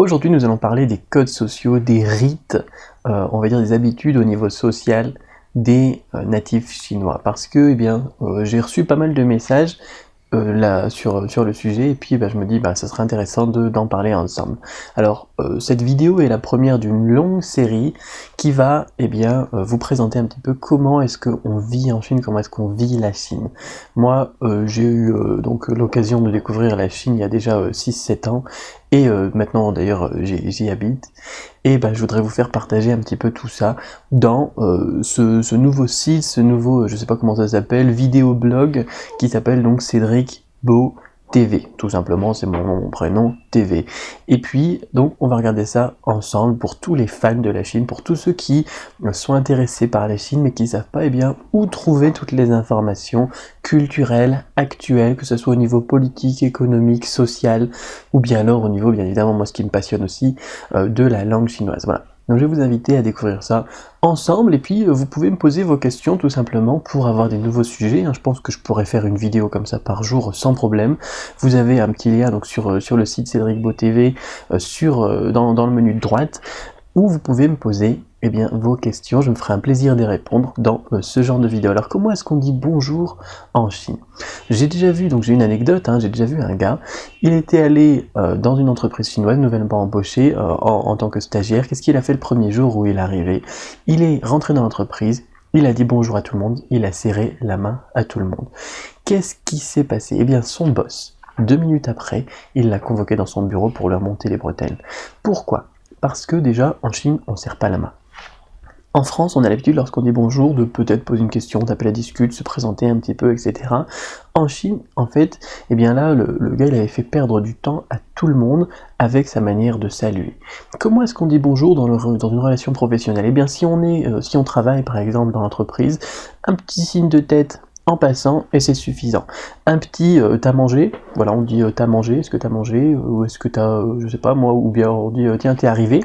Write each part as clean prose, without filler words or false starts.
Aujourd'hui, nous allons parler des codes sociaux, des rites, on va dire des habitudes au niveau social des natifs chinois. Parce que, j'ai reçu pas mal de messages là sur le sujet, et puis je me dis ça serait intéressant d'en parler ensemble. Alors cette vidéo est la première d'une longue série qui va vous présenter un petit peu comment est-ce qu'on vit en Chine, comment est-ce qu'on vit la Chine. Moi j'ai eu donc l'occasion de découvrir la Chine il y a déjà 6-7 ans, et maintenant d'ailleurs j'y habite, et je voudrais vous faire partager un petit peu tout ça dans ce nouveau site, ce nouveau, je sais pas comment ça s'appelle, vidéo-blog, qui s'appelle donc Cédric Beau TV, tout simplement, c'est mon nom, mon prénom, TV. Et puis, donc, on va regarder ça ensemble pour tous les fans de la Chine, pour tous ceux qui sont intéressés par la Chine, mais qui ne savent pas où trouver toutes les informations culturelles, actuelles, que ce soit au niveau politique, économique, social, ou bien alors au niveau, bien évidemment, moi ce qui me passionne aussi, de la langue chinoise. Voilà. Donc je vais vous inviter à découvrir ça ensemble, et puis vous pouvez me poser vos questions tout simplement pour avoir des nouveaux sujets. Je pense que je pourrais faire une vidéo comme ça par jour sans problème. Vous avez un petit lien donc sur le site Cédric Beau TV, dans le menu de droite, où vous pouvez me poser vos questions. Je me ferai un plaisir d'y répondre dans ce genre de vidéo. Alors comment est-ce qu'on dit bonjour en Chine? J'ai déjà vu, donc j'ai une anecdote, j'ai déjà vu un gars, il était allé dans une entreprise chinoise nouvellement embauché en tant que stagiaire. Qu'est-ce qu'il a fait le premier jour où il est arrivé? Il est rentré dans l'entreprise, il a dit bonjour à tout le monde, il a serré la main à tout le monde. Qu'est-ce qui s'est passé? Son boss, 2 minutes après, il l'a convoqué dans son bureau pour lui remonter les bretelles. Pourquoi? Parce que déjà, en Chine, on ne serre pas la main. En France, on a l'habitude, lorsqu'on dit bonjour, de peut-être poser une question, taper la discute, se présenter un petit peu, etc. En Chine, en fait, là, le gars, il avait fait perdre du temps à tout le monde avec sa manière de saluer. Comment est-ce qu'on dit bonjour dans une relation professionnelle? Si on travaille, par exemple, dans l'entreprise, un petit signe de tête en passant, et c'est suffisant. Un petit t'as mangé, voilà, on dit t'as mangé, est-ce que t'as mangé, ou est-ce que t'as, je sais pas moi, ou bien on dit tiens t'es arrivé,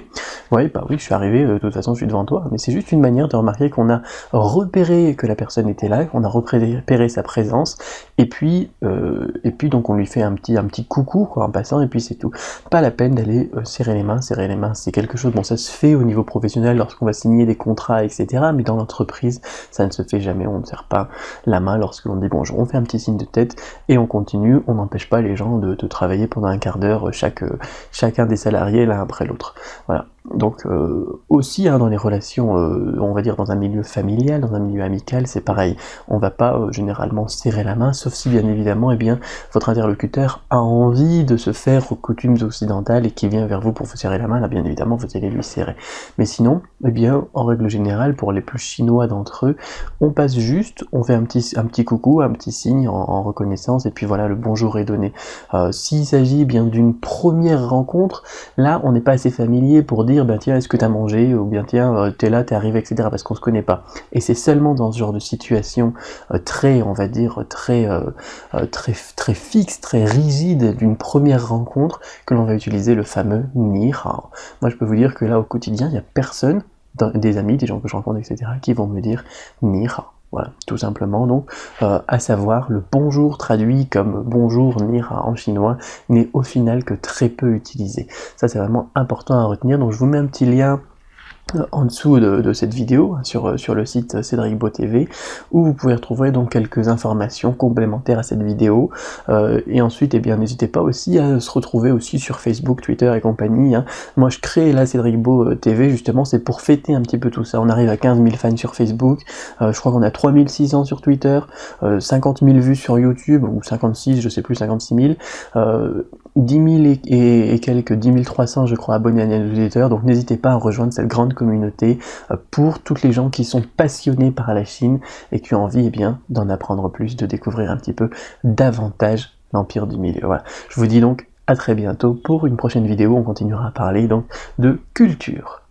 ouais oui je suis arrivé, de toute façon je suis devant toi, mais c'est juste une manière de remarquer qu'on a repéré que la personne était là, qu'on a repéré sa présence, et puis donc on lui fait un petit coucou quoi, en passant, et puis c'est tout. Pas la peine d'aller serrer les mains c'est quelque chose, bon ça se fait au niveau professionnel lorsqu'on va signer des contrats, etc., mais dans l'entreprise ça ne se fait jamais, on ne serre pas la main lorsque l'on dit bonjour, on fait un petit signe de tête et on continue, on n'empêche pas les gens de travailler pendant un quart d'heure, chacun des salariés l'un après l'autre. Voilà. Donc aussi dans les relations, on va dire dans un milieu familial, dans un milieu amical, c'est pareil, on va pas généralement serrer la main, sauf si bien évidemment votre interlocuteur a envie de se faire aux coutumes occidentales et qui vient vers vous pour vous serrer la main, là bien évidemment vous allez lui serrer. Mais sinon, en règle générale, pour les plus chinois d'entre eux, on passe juste, on fait un petit coucou, un petit signe en reconnaissance, et puis voilà, le bonjour est donné. S'il s'agit d'une première rencontre, là on n'est pas assez familier pour dire tiens est-ce que t'as mangé, ou bien tiens t'es là, t'es arrivé, etc., parce qu'on se connaît pas. Et c'est seulement dans ce genre de situation très, on va dire, très fixe, très rigide d'une première rencontre que l'on va utiliser le fameux ni hao. Moi je peux vous dire que là au quotidien, il n'y a personne, des amis, des gens que je rencontre, etc., qui vont me dire ni hao. Voilà, tout simplement. Donc, à savoir, le bonjour traduit comme bonjour ni hao en chinois n'est au final que très peu utilisé. Ça, c'est vraiment important à retenir. Donc, je vous mets un petit lien en dessous de cette vidéo sur le site Cédric Beau TV, où vous pouvez retrouver donc quelques informations complémentaires à cette vidéo, et ensuite n'hésitez pas aussi à se retrouver aussi sur Facebook, Twitter et compagnie. Moi je crée là Cédric Beau TV, justement c'est pour fêter un petit peu tout ça. On arrive à 15 000 fans sur Facebook, je crois qu'on a 3600 sur Twitter, 50 000 vues sur YouTube, ou 56, je sais plus, 56 000, 10 000 et quelques 10 300 je crois abonnés à la newsletter. Donc n'hésitez pas à rejoindre cette grande communauté pour toutes les gens qui sont passionnés par la Chine et qui ont envie d'en apprendre plus, de découvrir un petit peu davantage l'Empire du Milieu. Voilà. Je vous dis donc à très bientôt pour une prochaine vidéo, on continuera à parler donc de culture.